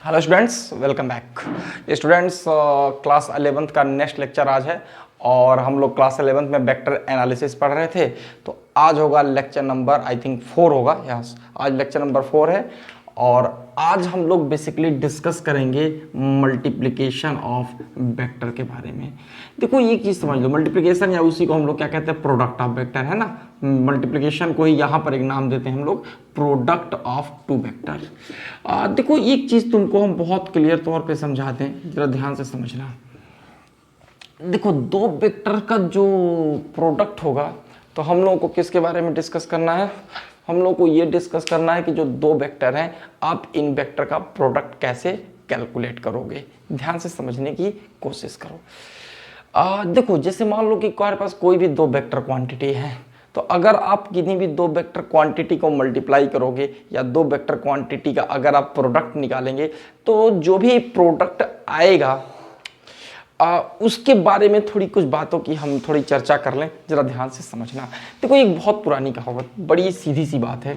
Hello students, welcome back. Students, class 11th का next lecture आज है और हम लोग क्लास 11th में वेक्टर एनालिसिस पढ़ रहे थे। तो आज होगा लेक्चर नंबर आई थिंक 4 होगा। यस, आज लेक्चर नंबर 4 है और आज हम लोग बेसिकली डिस्कस करेंगे मल्टीप्लिकेशन ऑफ वेक्टर के बारे में। देखो ये चीज़ समझ लो, मल्टीप्लिकेशन या उसी को हम लोग क्या कहते हैं, प्रोडक्ट ऑफ वेक्टर, है ना। मल्टीप्लिकेशन को ही यहाँ पर एक नाम देते हैं हम लोग, प्रोडक्ट ऑफ टू वेक्टर। देखो एक चीज़ तुमको हम बहुत क्लियर तौर पे समझा दें, जरा ध्यान से समझना। देखो दो वेक्टर का जो प्रोडक्ट होगा तो हम लोगों को किसके बारे में डिस्कस करना है, हम लोग को ये डिस्कस करना है कि जो दो वेक्टर हैं आप इन वेक्टर का प्रोडक्ट कैसे कैलकुलेट करोगे। ध्यान से समझने की कोशिश करो। देखो जैसे मान लो कि तुम्हारे पास कोई भी दो वेक्टर क्वांटिटी है, तो अगर आप किन्हीं भी दो वेक्टर क्वांटिटी को मल्टीप्लाई करोगे या दो वेक्टर क्वांटिटी का अगर आप प्रोडक्ट निकालेंगे तो जो भी प्रोडक्ट आएगा उसके बारे में थोड़ी कुछ बातों की हम थोड़ी चर्चा कर लें, जरा ध्यान से समझना। देखो एक बहुत पुरानी कहावत, बड़ी सीधी सी बात है।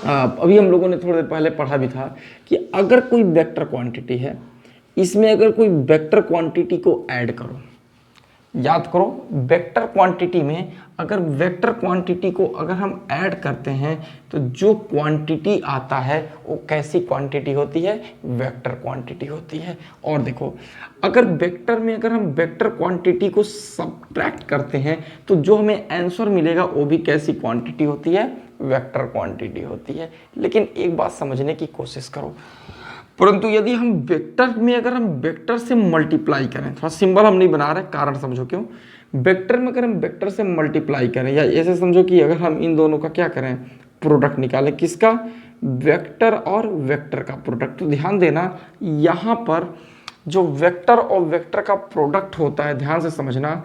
अभी हम लोगों ने थोड़ी देर पहले पढ़ा भी था कि अगर कोई वेक्टर क्वांटिटी है, इसमें अगर कोई वेक्टर क्वांटिटी को ऐड करो, याद करो वेक्टर क्वांटिटी में अगर वेक्टर क्वांटिटी को अगर हम ऐड करते हैं तो जो क्वांटिटी आता है वो कैसी क्वांटिटी होती है, वेक्टर क्वांटिटी होती है। और देखो अगर वेक्टर में अगर हम वेक्टर क्वांटिटी को सब्ट्रैक्ट करते हैं तो जो हमें आंसर मिलेगा वो भी कैसी क्वांटिटी होती है, वेक्टर क्वांटिटी होती है। लेकिन एक बात समझने की कोशिश करो, परंतु यदि हम वेक्टर में अगर हम वेक्टर से मल्टीप्लाई करें, थोड़ा सिंबल हम नहीं बना रहे, कारण समझो क्यों। वेक्टर में अगर हम वेक्टर से मल्टीप्लाई करें या ऐसे समझो कि अगर हम इन दोनों का क्या करें, प्रोडक्ट निकालें, किसका, वेक्टर और वेक्टर का प्रोडक्ट। तो ध्यान देना यहाँ पर जो वेक्टर और वेक्टर का प्रोडक्ट होता है, ध्यान से समझना,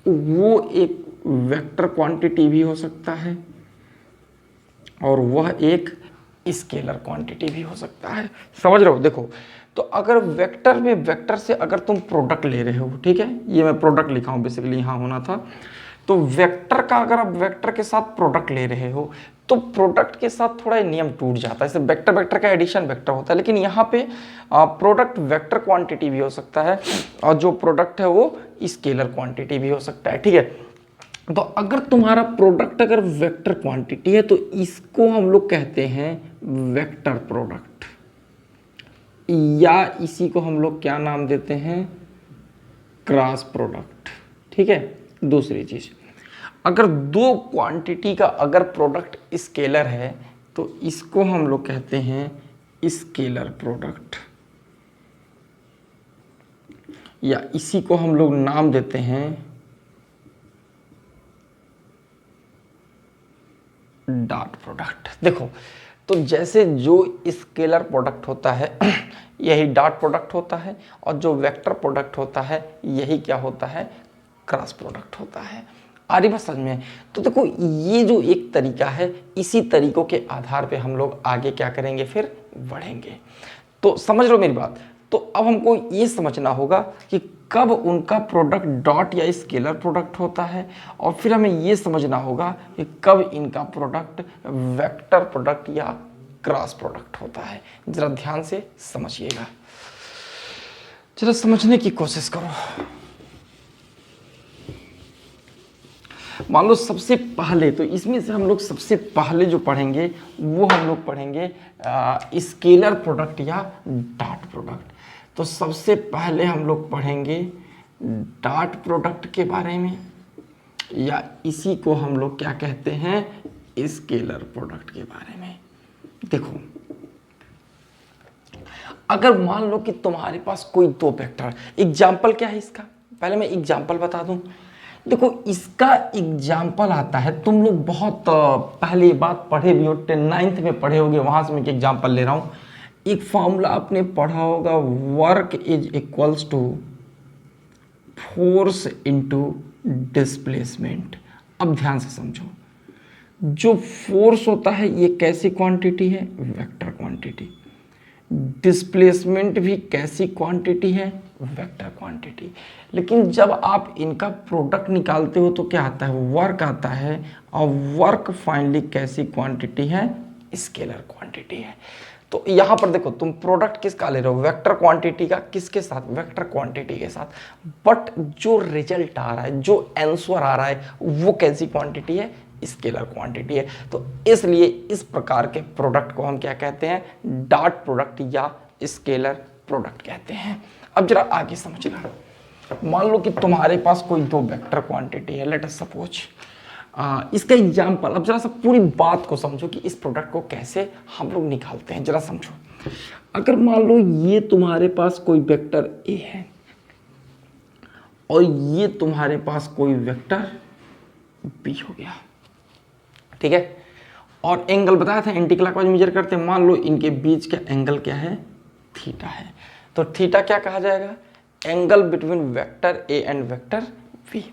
वो एक वेक्टर क्वांटिटी भी हो सकता है और वह एक स्केलर क्वांटिटी भी हो सकता है। समझ रहे हो। देखो तो अगर वेक्टर में वेक्टर से अगर तुम प्रोडक्ट ले रहे हो, ठीक है, ये मैं प्रोडक्ट लिखा हूं, बेसिकली यहाँ होना था। तो वेक्टर का अगर आप वेक्टर के साथ प्रोडक्ट ले रहे हो तो प्रोडक्ट के साथ थोड़ा नियम टूट जाता है। जैसे वेक्टर वेक्टर का एडिशन वेक्टर होता है, लेकिन यहाँ पे प्रोडक्ट वेक्टर क्वांटिटी भी हो सकता है और जो प्रोडक्ट है वो स्केलर क्वांटिटी भी हो सकता है, ठीक है। तो अगर तुम्हारा प्रोडक्ट अगर वेक्टर क्वांटिटी है तो इसको हम लोग कहते हैं वेक्टर प्रोडक्ट, या इसी को हम लोग क्या नाम देते हैं, क्रॉस प्रोडक्ट, ठीक है। दूसरी चीज, अगर दो क्वांटिटी का अगर प्रोडक्ट स्केलर है तो इसको हम लोग कहते हैं स्केलर प्रोडक्ट, या इसी को हम लोग नाम देते हैं डॉट प्रोडक्ट। देखो तो जैसे जो स्केलर प्रोडक्ट होता है यही डॉट प्रोडक्ट होता है और जो वेक्टर प्रोडक्ट होता है यही क्या होता है, क्रॉस प्रोडक्ट होता है। आ रही बात समझ में। तो देखो ये जो एक तरीका है, इसी तरीकों के आधार पे हम लोग आगे क्या करेंगे, फिर बढ़ेंगे। तो समझ लो मेरी बात। तो अब हमको ये समझना होगा कि कब उनका प्रोडक्ट डॉट या स्केलर प्रोडक्ट होता है और फिर हमें ये समझना होगा कि कब इनका प्रोडक्ट वेक्टर प्रोडक्ट या क्रॉस प्रोडक्ट होता है। जरा ध्यान से समझिएगा, जरा समझने की कोशिश करो। मान लो सबसे पहले तो इसमें से हम लोग सबसे पहले जो पढ़ेंगे वो हम लोग पढ़ेंगे स्केलर प्रोडक्ट या डॉट प्रोडक्ट। तो सबसे पहले हम लोग पढ़ेंगे डॉट प्रोडक्ट के बारे में, या इसी को हम लोग क्या कहते हैं, स्केलर प्रोडक्ट के बारे में। देखो अगर मान लो कि तुम्हारे पास कोई दो वेक्टर, एग्जाम्पल क्या है इसका, पहले मैं एग्जाम्पल बता दूं। देखो इसका एग्जाम्पल आता है, तुम लोग बहुत पहले बात पढ़े भी हो, 9th में पढ़े होगे, वहां से मैं एग्जाम्पल ले रहा हूं। एक फॉर्मूला आपने पढ़ा होगा, work is equals to force into displacement. अब ध्यान से समझो, जो फोर्स होता है ये कैसी क्वांटिटी है, वेक्टर क्वांटिटी। डिस्प्लेसमेंट भी कैसी क्वांटिटी है, वेक्टर क्वांटिटी। लेकिन जब आप इनका प्रोडक्ट निकालते हो तो क्या आता है, वर्क आता है, और वर्क फाइनली कैसी क्वांटिटी है, स्केलर क्वांटिटी। क्वांटिटी है। तो यहाँ पर देखो तुम प्रोडक्ट किसका ले रहे हो, वेक्टर क्वांटिटी का, किसके साथ, वेक्टर क्वांटिटी के साथ, बट जो रिजल्ट आ रहा है, जो आंसर आ रहा है, वो कैसी क्वांटिटी है, स्केलर क्वांटिटी है। तो इसलिए इस प्रकार के प्रोडक्ट को हम क्या कहते हैं, डॉट प्रोडक्ट या स्केलर प्रोडक्ट कहते हैं। अब जरा आगे समझना, मान लो कि तुम्हारे पास कोई दो वेक्टर क्वांटिटी है, लेट अस सपोज, इसका एग्जाम्पल, अब जरा सा पूरी बात को समझो कि इस प्रोडक्ट को कैसे हम लोग निकालते हैं, जरा समझो। अगर मान लो ये तुम्हारे पास कोई वेक्टर ए है और ये तुम्हारे पास कोई वेक्टर बी हो गया, ठीक है, और एंगल बताया था एंटी क्लॉकवाइज मेजर करते हैं, मान लो इनके बीच का एंगल क्या है, थीटा है। तो थीटा क्या कहा जाएगा, angle between vector A and vector B.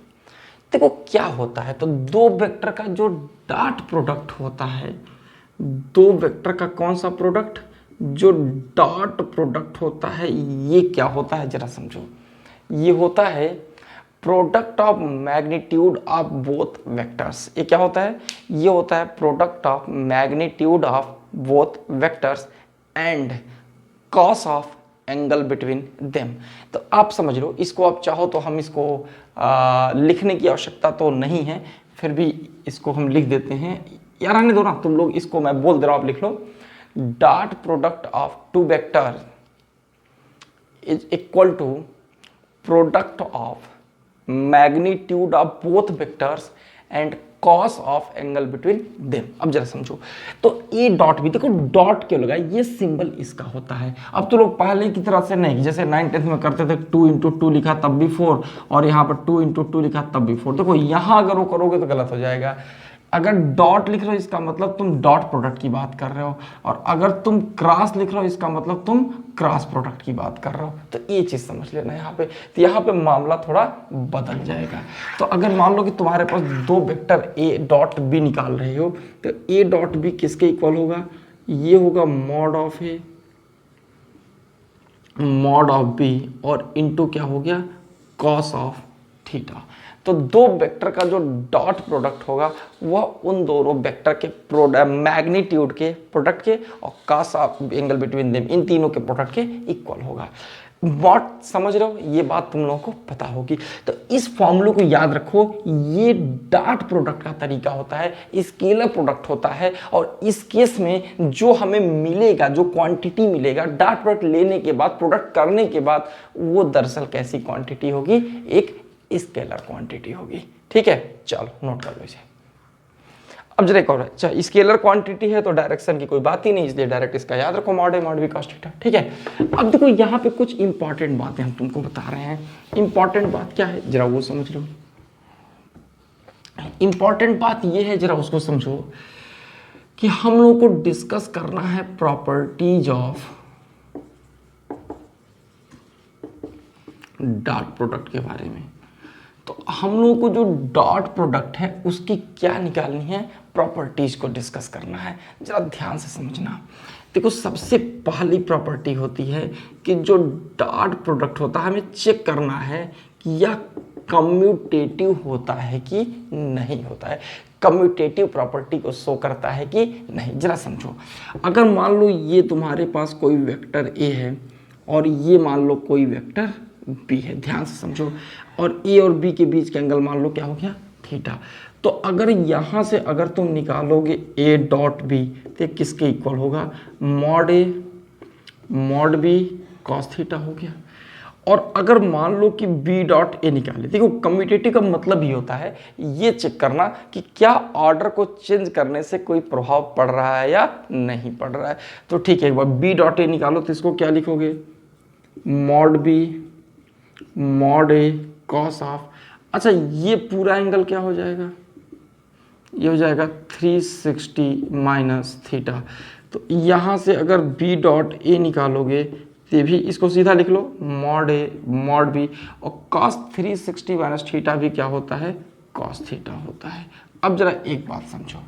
देखो क्या होता है, तो दो वेक्टर का जो डॉट प्रोडक्ट होता है, दो वेक्टर का कौन सा प्रोडक्ट, जो डॉट प्रोडक्ट होता है, ये क्या होता है जरा समझो, ये होता है product of magnitude of both vectors. ये क्या होता है, ये होता है product of magnitude of both vectors and cos of angle between them. तो आप समझ लो, इसको आप चाहो तो हम इसको लिखने की आवश्यकता तो नहीं है, फिर भी इसको हम लिख देते हैं, यार आने दो ना तुम लोग, इसको मैं बोल दे रहा हूं, आप लिख लो, dot product of two vector is equal to product of magnitude of both vectors and cos of angle between them. अब जरा समझो, तो ए डॉट भी, देखो डॉट क्यों लगा, ये सिंबल इसका होता है। अब तो लोग पहले की तरह से नहीं, जैसे 9th में करते थे 2 × 2 लिखा तब भी 4, और यहाँ पर 2 × 2 लिखा तब भी 4। देखो यहाँ अगर वो करोगे तो गलत हो जाएगा। अगर डॉट लिख रहे हो इसका मतलब तुम डॉट प्रोडक्ट की बात कर रहे हो, और अगर तुम क्रॉस लिख रहे हो इसका मतलब तुम क्रॉस प्रोडक्ट की बात कर रहे हो। तो ये चीज समझ लेना यहाँ पे, तो यहाँ पे मामला थोड़ा बदल जाएगा। तो अगर मान लो कि तुम्हारे पास दो वेक्टर ए डॉट बी निकाल रहे हो, तो ए डॉट बी किसके इक्वल होगा, ये होगा mod of A mod of B, और इनटू क्या हो गया, कॉस ऑफ थीटा। तो दो वेक्टर का जो डॉट प्रोडक्ट होगा वह उन दोनों वेक्टर के मैग्नीट्यूड के प्रोडक्ट के और cos of angle between them, इन तीनों के प्रोडक्ट के इक्वल होगा। व्हाट समझ रहे हो, ये बात तुम लोगों को पता होगी। तो इस फॉर्मूले को याद रखो, ये डॉट प्रोडक्ट का तरीका होता है, स्केलर प्रोडक्ट होता है, और इस केस में जो हमें मिलेगा, जो क्वांटिटी मिलेगा डॉट प्रोडक्ट लेने के बाद, प्रोडक्ट करने के बाद, वो दरअसल कैसी क्वांटिटी होगी, एक स्केलर क्वांटिटी होगी। ठीक है, चलो नोट कर लो इसे। अब जरा एक और, अच्छा स्केलर क्वांटिटी है तो डायरेक्शन की कोई बात ही नहीं, इसलिए डायरेक्ट इसका याद रखो, mod A mod B cos theta. ठीक है, अब देखो यहाँ पे कुछ इंपॉर्टेंट बातें हम तुमको बता रहे हैं। इंपॉर्टेंट बात क्या है जरा वो समझ लो। इंपॉर्टेंट बात ये है, जरा उसको समझो, कि हम लोग को डिस्कस करना है प्रॉपर्टीज ऑफ डॉट प्रोडक्ट के बारे में। तो हम लोगों को जो डॉट प्रोडक्ट है उसकी क्या निकालनी है, प्रॉपर्टीज को डिस्कस करना है। जरा ध्यान से समझना। देखो सबसे पहली प्रॉपर्टी होती है कि जो डॉट प्रोडक्ट होता है हमें चेक करना है कि यह कम्यूटेटिव होता है कि नहीं होता है, कम्यूटेटिव प्रॉपर्टी को शो करता है कि नहीं। जरा समझो, अगर मान लो ये तुम्हारे पास कोई वेक्टर ए है और ये मान लो कोई वेक्टर बी है, ध्यान से समझो, और ए और बी के बीच का एंगल मान लो क्या हो गया, थीटा। तो अगर यहां से अगर तुम निकालोगे ए डॉट बी तो किसके इक्वल होगा, mod A mod B cos theta हो गया। और अगर मान लो कि बी डॉट ए निकाले, देखो कम्यूटेटिव का मतलब ये होता है ये चेक करना कि क्या ऑर्डर को चेंज करने से कोई प्रभाव पड़ रहा है या नहीं पड़ रहा है। तो ठीक है, एक बार बी डॉट ए निकालो तो इसको क्या लिखोगे, mod B mod A cos of, अच्छा ये पूरा एंगल क्या हो जाएगा, ये हो जाएगा 360 माइनस थीटा। तो यहाँ से अगर बी डॉट ए निकालोगे तो भी इसको सीधा लिख लो, मॉड ए मॉड बी, और कॉस 360 माइनस थीटा भी क्या होता है, कॉस थीटा होता है। अब जरा एक बात समझो,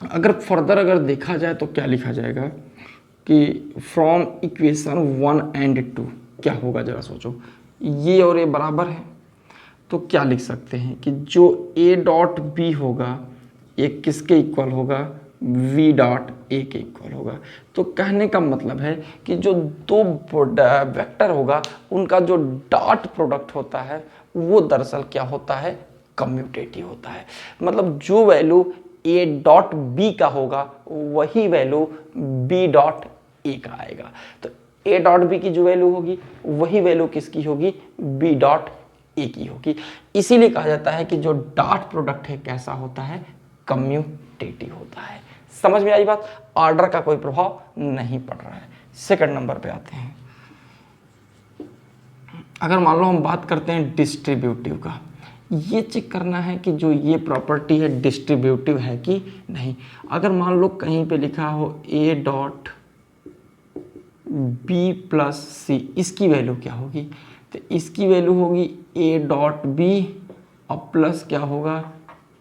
अगर फर्दर अगर देखा जाए तो क्या लिखा जाएगा कि फ्रॉम इक्वेशन 1 एंड 2 क्या होगा, जरा सोचो, ये और ये बराबर है तो क्या लिख सकते हैं कि जो ए डॉट बी होगा ये किसके इक्वल होगा, v डॉट ए के इक्वल होगा। तो कहने का मतलब है कि जो दो वेक्टर होगा उनका जो डॉट प्रोडक्ट होता है वो दरअसल क्या होता है, कम्यूटेटिव होता है। मतलब जो वैल्यू a डॉट बी का होगा वही वैल्यू b डॉट ए का आएगा। तो a डॉट बी की जो वैल्यू होगी वही वैल्यू किसकी होगी, b डॉट ए की होगी। इसीलिए कहा जाता है कि जो डॉट प्रोडक्ट है कैसा होता है, कम्यूटेटिव होता है। समझ में आई बात, ऑर्डर का कोई प्रभाव नहीं पड़ रहा है। सेकंड नंबर पे आते हैं। अगर मान लो हम बात करते हैं डिस्ट्रीब्यूटिव का, ये चेक करना है कि जो ये प्रॉपर्टी है डिस्ट्रीब्यूटिव है कि नहीं। अगर मान लो कहीं पे लिखा हो a डॉट बी प्लस सी, इसकी वैल्यू क्या होगी, तो इसकी वैल्यू होगी a डॉट बी और प्लस क्या होगा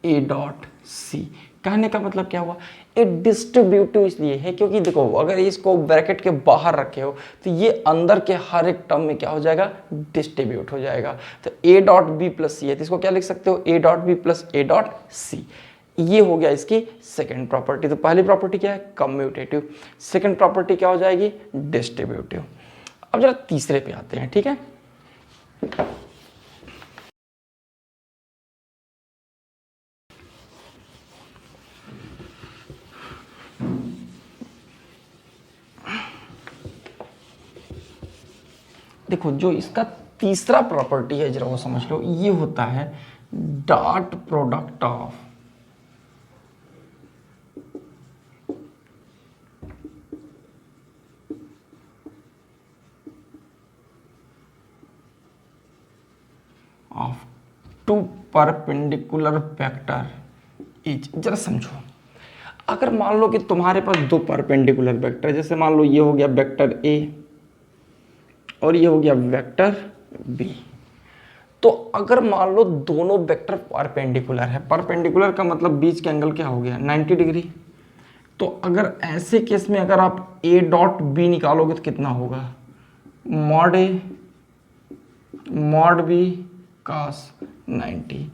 a डॉट सी। कहने का मतलब क्या हुआ, ये डिस्ट्रीब्यूटिव इसलिए है क्योंकि देखो अगर इसको ब्रैकेट के बाहर रखे हो तो ये अंदर के हर एक टर्म में क्या हो जाएगा, डिस्ट्रीब्यूट हो जाएगा। तो a dot B plus C है तो इसको क्या लिख सकते हो, a dot B plus a dot C. ये हो गया इसकी सेकंड प्रॉपर्टी। तो पहली प्रॉपर्टी क्या है, कम्यूटेटिव। सेकंड प्रॉपर्टी क्या हो जाएगी, डिस्ट्रीब्यूटिव। अब जरा तीसरे पे आते हैं, ठीक है। देखो जो इसका तीसरा प्रॉपर्टी है जरा वो समझ लो, ये होता है dot product of two perpendicular vector is. जरा समझो, अगर मान लो कि तुम्हारे पास दो परपेंडिकुलर वेक्टर, जैसे मान लो ये हो गया वेक्टर ए और ये हो गया वेक्टर बी। तो अगर मान लो दोनों वेक्टर परपेंडिकुलर है, परपेंडिकुलर का मतलब बीच के एंगल क्या हो गया, 90 डिग्री। तो अगर ऐसे केस में अगर आप a डॉट बी निकालोगे तो कितना होगा, mod A mod B cos 90।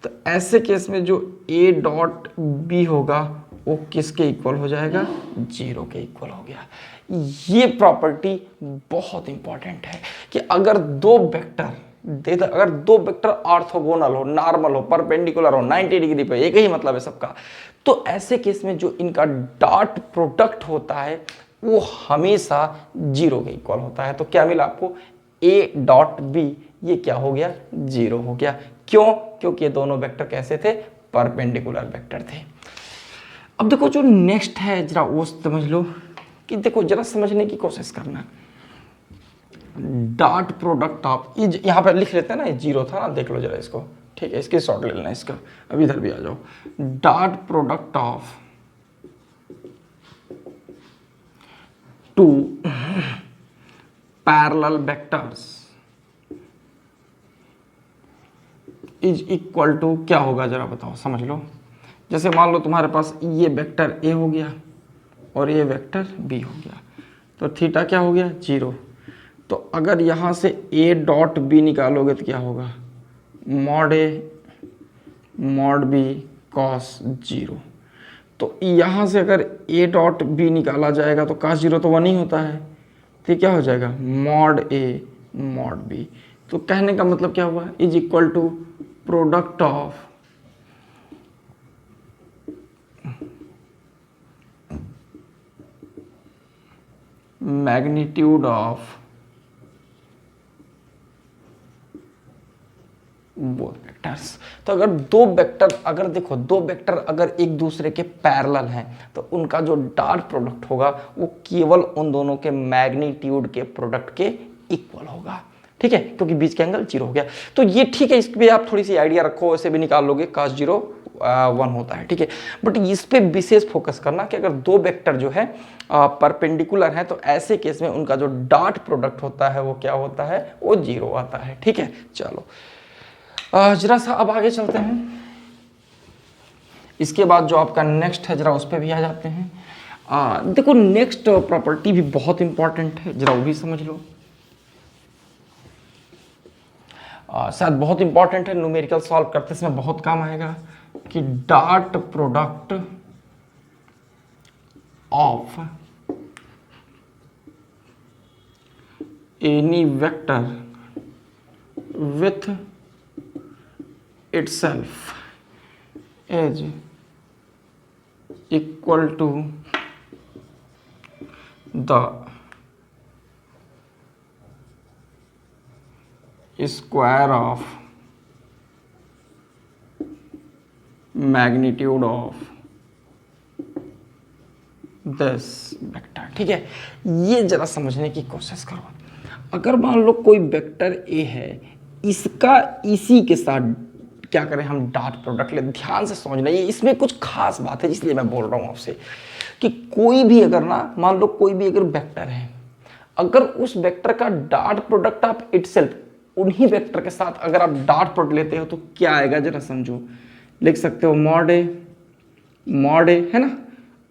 तो ऐसे केस में जो a डॉट बी होगा वो किसके इक्वल हो जाएगा, 0 के इक्वल हो गया। ये प्रॉपर्टी बहुत इंपॉर्टेंट है कि अगर दो वेक्टर अगर दो वेक्टर ऑर्थोगोनल हो, नॉर्मल हो, परपेंडिकुलर हो, 90 डिग्री पे, एक ही मतलब है सबका, तो ऐसे केस में जो इनका डॉट प्रोडक्ट होता है वो हमेशा 0 के इक्वल होता है। तो क्या मिला आपको, a डॉट बी ये क्या हो गया, 0 हो गया। क्यों, क्योंकि ये दोनों वेक्टर कैसे थे, परपेंडिकुलर वेक्टर थे। अब देखो जो नेक्स्ट है जरा वो समझ लो, कि देखो जरा समझने की कोशिश करना। डॉट प्रोडक्ट ऑफ, यहां पर लिख लेते हैं ना, ये 0 था ना, देख लो जरा इसको, ठीक है, इसके शॉर्ट ले लेना इसका। अब इधर भी आ जाओ, dot product of two parallel vectors is equal to क्या होगा, जरा बताओ, समझ लो। जैसे मान लो तुम्हारे पास ये वेक्टर ए हो गया और ये वेक्टर बी हो गया, तो थीटा क्या हो गया, 0। तो अगर यहाँ से a डॉट बी निकालोगे तो क्या होगा, mod A mod B cos 0। तो यहाँ से अगर a डॉट बी निकाला जाएगा तो कॉस 0 तो 1 ही होता है, तो क्या हो जाएगा, मॉड ए मॉड बी। तो कहने का मतलब क्या हुआ, is equal to product of magnitude of both vectors. तो अगर दो वेक्टर, अगर देखो दो वेक्टर अगर एक दूसरे के पैरेलल हैं तो उनका जो डॉट प्रोडक्ट होगा वो केवल उन दोनों के मैग्नीट्यूड के प्रोडक्ट के इक्वल होगा, ठीक है, क्योंकि बीच के एंगल 0 हो गया। तो ये ठीक है, इस पे आप थोड़ी सी आइडिया रखो, ऐसे भी निकाल लोगे, cos 0 1 होता है, ठीक है। बट इस पे विशेष फोकस करना कि अगर दो वेक्टर जो है परपेंडिकुलर हैं तो ऐसे केस में उनका जो डॉट प्रोडक्ट होता है वो क्या होता है, वो 0 आता है, ठीक है। चलो जरा सा अब आगे चलते हैं। इसके बाद जो आपका नेक्स्ट है जरा उस पर भी आ जाते हैं। देखो नेक्स्ट प्रॉपर्टी भी बहुत इंपॉर्टेंट है, जरा वो भी समझ लो। शायद बहुत इंपॉर्टेंट है, न्यूमेरिकल सॉल्व करते समय बहुत काम आएगा, कि dot product of any vector with itself is equal to the square of magnitude of this vector. ठीक है, ये जरा समझने की कोशिश करो। अगर मान लो कोई वेक्टर ए है, इसका इसी के साथ क्या करें हम, डॉट प्रोडक्ट ले। ध्यान से समझना, ये इसमें कुछ खास बात है, इसलिए मैं बोल रहा हूं आपसे कि कोई भी अगर ना, मान लो कोई भी अगर वेक्टर है, अगर उस वेक्टर का डॉट प्रोडक्ट आप इटसेल्फ उन्हीं वेक्टर के साथ अगर आप डॉट प्रोडक्ट लेते हो तो क्या आएगा, जरा समझो। लिख सकते हो मॉड ए है ना।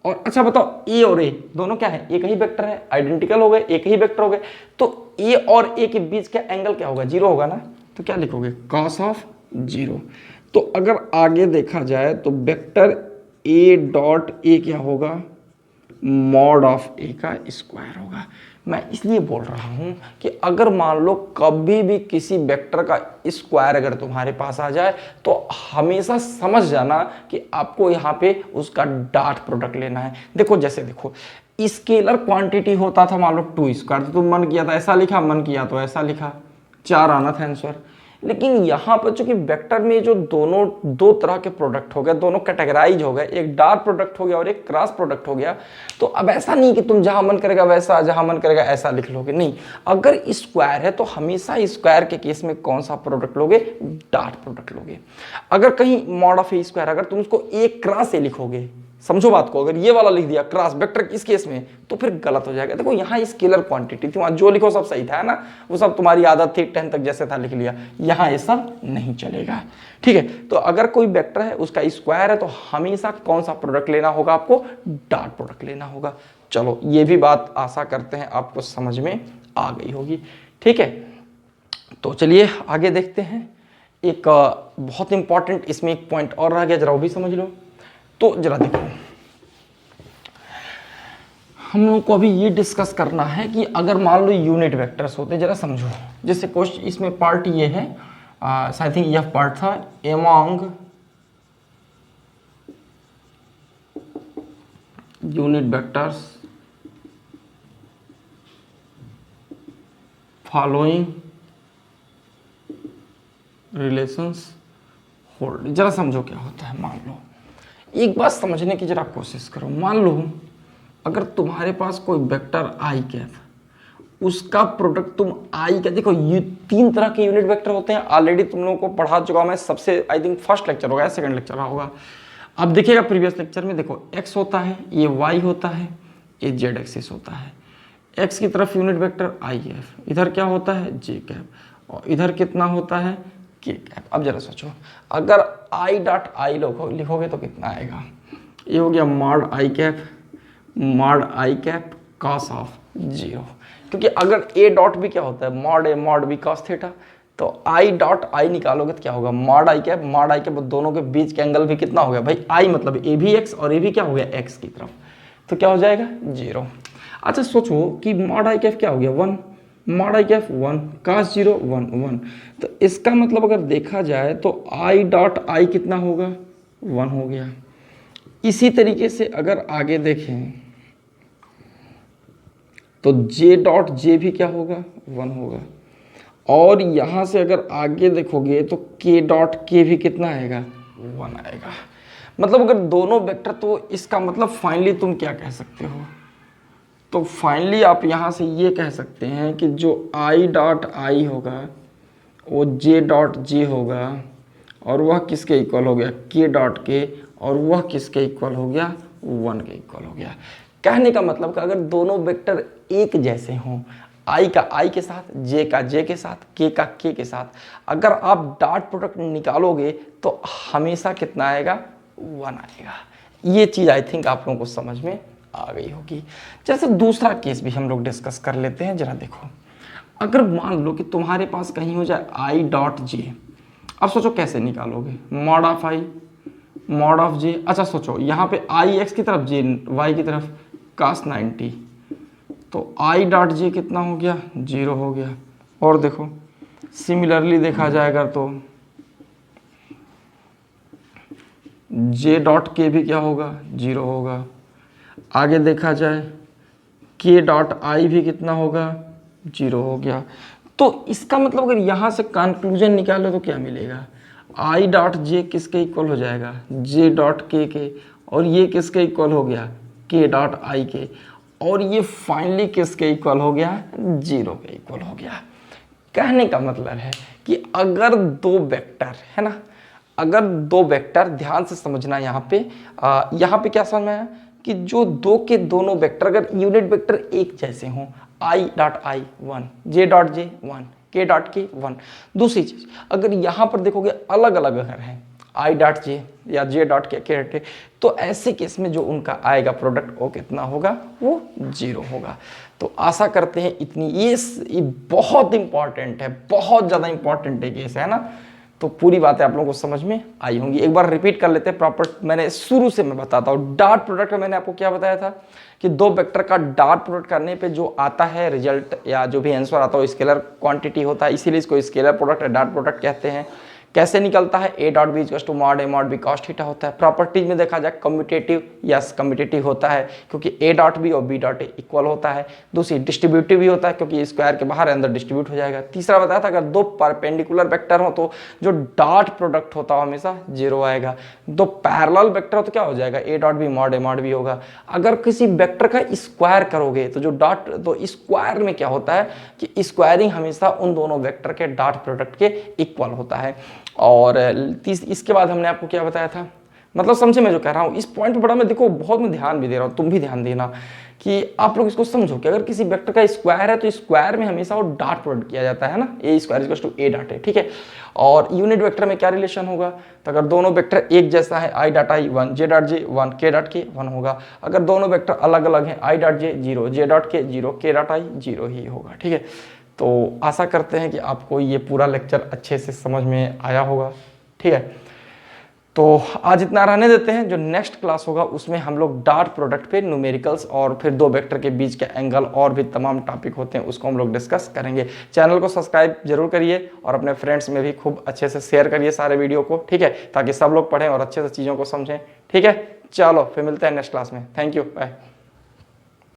और अच्छा बताओ, ए और ए दोनों क्या है, एक ही वेक्टर है, आइडेंटिकल हो गए, एक ही वेक्टर हो गए, तो ए और ए के बीच का एंगल क्या होगा, जीरो होगा ना। तो क्या लिखोगे, कॉस ऑफ जीरो। तो अगर आगे देखा जाए तो वेक्टर ए डॉट ए क्या होगा, मॉड ऑफ ए का स्क्वायर होगा। मैं इसलिए बोल रहा हूं कि अगर मान लो कभी भी किसी वेक्टर का स्क्वायर अगर तुम्हारे पास आ जाए तो हमेशा समझ जाना कि आपको यहाँ पे उसका डॉट प्रोडक्ट लेना है। देखो जैसे देखो, स्केलर क्वांटिटी होता था मान लो 2 स्क्वायर, तो तुम मन किया था ऐसा लिखा, मन किया तो ऐसा लिखा, 4 आना था आंसर। लेकिन यहाँ पर चूंकि वेक्टर में जो दो तरह के प्रोडक्ट हो गए, दोनों कैटेगराइज हो गए, एक डॉट प्रोडक्ट हो गया और एक क्रॉस प्रोडक्ट हो गया, तो अब ऐसा नहीं कि तुम जहां मन करेगा वैसा, जहां मन करेगा ऐसा लिख लोगे, नहीं। अगर स्क्वायर है तो हमेशा स्क्वायर के केस में कौन सा प्रोडक्ट लोगे, डॉट प्रोडक्ट लोगे। अगर कहीं मॉड ऑफ ए स्क्वायर, अगर तुम उसको एक क्रॉस ए लिखोगे, समझो बात को, अगर ये वाला लिख दिया क्रॉस वेक्टर इस केस में तो फिर गलत हो जाएगा। देखो यहाँ स्केलर क्वांटिटी थी, वहां जो लिखो सब सही था ना, वो सब तुम्हारी आदत थी 10 तक जैसे था लिख लिया, यहाँ ये सब नहीं चलेगा। ठीक है, तो अगर कोई वेक्टर है उसका स्क्वायर है तो हमेशा कौन सा प्रोडक्ट लेना होगा, आपको डॉट प्रोडक्ट लेना होगा। चलो ये भी बात आशा करते हैं आपको समझ में आ गई होगी। ठीक है, तो चलिए आगे देखते हैं। एक बहुत इंपॉर्टेंट इसमें एक पॉइंट और रह गया, जरा वो भी समझ लो। तो जरा देखो, हम लोग को अभी ये डिस्कस करना है कि अगर मान लो यूनिट वेक्टर्स होते, जरा समझो। जैसे क्वेश्चन इसमें पार्ट ये है, आई थिंक यह पार्ट था, among unit vectors following relations hold. जरा समझो क्या होता है। मान लो, एक बात समझने की जरा कोशिश करो। मान लो अगर तुम्हारे पास कोई वेक्टर आई कैप, उसका प्रोडक्ट तुम आई का, देखो ये 3 तरह के यूनिट वेक्टर होते हैं, ऑलरेडी तुम लोगों को पढ़ा चुका मैं, सबसे आई थिंक फर्स्ट लेक्चर होगा या सेकंड लेक्चर होगा। अब देखिएगा प्रीवियस लेक्चर में, देखो एक्स होता है, ये वाई होता है, ये जेड एक्सिस होता है। एक्स की तरफ यूनिट वेक्टर आई एफ, इधर क्या होता है जे कैप, और इधर कितना होता है के कैप। अब जरा सोचो, अगर आई डॉट आई लिखोगे तो कितना आएगा, ये हो गया mod I cap cos of zero. क्योंकि अगर ए डॉट भी क्या होता है, mod A mod B cos theta, तो आई डॉट आई निकालोगे तो क्या होगा, मॉड आई कैप, दोनों के बीच का एंगल भी कितना हो गया भाई, आई मतलब ए भी एक्स और ए भी क्या हो गया एक्स की तरफ, तो क्या हो जाएगा 0। अच्छा सोचो कि मॉड आई कैप क्या हो गया 1, मॉड आई कैप 1, कॉस 0 1 1, तो इसका मतलब अगर देखा जाए तो आई डॉट आई कितना होगा 1 हो गया। इसी तरीके से अगर आगे देखें तो जे डॉट जे भी क्या होगा 1 होगा, और यहां से अगर आगे देखोगे तो के डॉट के भी कितना आएगा 1 आएगा। मतलब अगर दोनों वेक्टर, तो इसका मतलब फाइनली तुम क्या कह सकते हो, तो फाइनली आप यहां से ये कह सकते हैं कि जो आई डॉट आई होगा वो जे डॉट जे होगा, और वह किसके इक्वल हो गया के डॉट के, और वह किसके इक्वल हो गया 1 के इक्वल हो गया। कहने का मतलब कि अगर दोनों वेक्टर एक जैसे हों, आई का आई के साथ, जे का जे के साथ, के का के के साथ, अगर आप डॉट प्रोडक्ट निकालोगे तो हमेशा कितना आएगा 1 आएगा। ये चीज़ आई थिंक आप लोगों को समझ में आ गई होगी। जैसे दूसरा केस भी हम लोग डिस्कस कर लेते हैं। जरा देखो, अगर मान लो कि तुम्हारे पास कहीं हो जाए आई डॉट जे, अब सोचो कैसे निकालोगे, mod of I mod of J. अच्छा सोचो यहाँ पे आई एक्स की तरफ जे वाई की तरफ, cos 90, तो i डॉट जे कितना हो गया, 0 हो गया। और देखो सिमिलरली देखा जाएगा तो j डॉट के भी क्या होगा, 0 होगा। आगे देखा जाए k डॉट i भी कितना होगा, 0 हो गया। तो इसका मतलब अगर यहाँ से कंक्लूजन निकालो तो क्या मिलेगा, i डॉट जे किसके इक्वल हो जाएगा, j डॉट के, और ये किसके इक्वल हो गया, k डॉट i के, और ये फाइनली किसके इक्वल हो गया, 0 के इक्वल हो गया। कहने का मतलब है कि अगर दो वेक्टर है ना, अगर दो वेक्टर, ध्यान से समझना यहाँ पे क्या समझ में आया कि जो दो के दोनों वेक्टर अगर यूनिट वेक्टर एक जैसे हों, i dot i 1, j dot j 1, k dot k 1। दूसरी चीज अगर यहाँ पर देखोगे अलग अलग अगर है i डॉट j या j dot k dot k, तो ऐसे केस में जो उनका आएगा प्रोडक्ट वो कितना होगा, वो 0 होगा। तो आशा करते हैं इतनी, ये बहुत इंपॉर्टेंट है, बहुत ज़्यादा इंपॉर्टेंट है केस है ना। तो पूरी बातें आप लोगों को समझ में आई होंगी। एक बार रिपीट कर लेते हैं प्रॉपर, मैंने शुरू से मैं बताता हूँ। डॉट प्रोडक्ट में मैंने आपको क्या बताया था कि दो वेक्टर का डॉट प्रोडक्ट करने पे जो आता है रिजल्ट या जो भी आंसर आता है वो स्केलर क्वांटिटी होता है, इसीलिए इसको स्केलर प्रोडक्ट या डॉट प्रोडक्ट कहते हैं। कैसे निकलता है, A dot B equals to mod A mod B cos theta होता है। प्रॉपर्टीज में देखा जाए कम्यूटेटिव, यस कम्यूटेटिव होता है क्योंकि ए डॉट बी और बी डॉट ए इक्वल होता है। दूसरी डिस्ट्रीब्यूटिव भी होता है क्योंकि स्क्वायर के बाहर अंदर डिस्ट्रीब्यूट हो जाएगा। तीसरा बताया था अगर दो परपेंडिकुलर वेक्टर हो तो जो डॉट प्रोडक्ट होता है हमेशा 0 आएगा। दो पैरेलल वेक्टर हो तो क्या हो जाएगा, A dot B mod A mod B होगा। अगर किसी वेक्टर का स्क्वायर करोगे तो जो डॉट, तो स्क्वायर में क्या होता है कि स्क्वायरिंग हमेशा उन दोनों वेक्टर के डॉट प्रोडक्ट के इक्वल होता है। और इसके बाद हमने आपको क्या बताया था, मतलब समझे मैं जो कह रहा हूँ, इस पॉइंट पे बड़ा मैं देखो बहुत मैं ध्यान भी दे रहा हूँ, तुम भी ध्यान देना कि आप लोग इसको समझो कि अगर किसी वेक्टर का स्क्वायर है तो स्क्वायर में हमेशा वो डॉट प्रोडक्ट किया जाता है ना, A square equals to A dot A, ठीक है। और यूनिट वेक्टर में क्या रिलेशन होगा, तो अगर दोनों वेक्टर एक जैसा है I dot I 1, J dot J 1, के डॉट के 1 होगा। अगर दोनों वेक्टर अलग अलग हैं, I dot J 0, J dot के 0, के डॉट आई 0 ही होगा, ठीक है। तो आशा करते हैं कि आपको ये पूरा लेक्चर अच्छे से समझ में आया होगा, ठीक है। तो आज इतना रहने देते हैं, जो नेक्स्ट क्लास होगा उसमें हम लोग डॉट प्रोडक्ट पे न्यूमेरिकल्स और फिर दो वेक्टर के बीच के एंगल और भी तमाम टॉपिक होते हैं उसको हम लोग डिस्कस करेंगे। चैनल को सब्सक्राइब जरूर करिए और अपने फ्रेंड्स में भी खूब अच्छे से शेयर करिए सारे वीडियो को, ठीक है, ताकि सब लोग पढ़ें और अच्छे से चीज़ों को समझें, ठीक है। चलो फिर मिलते हैं नेक्स्ट क्लास में, थैंक यू, बाय।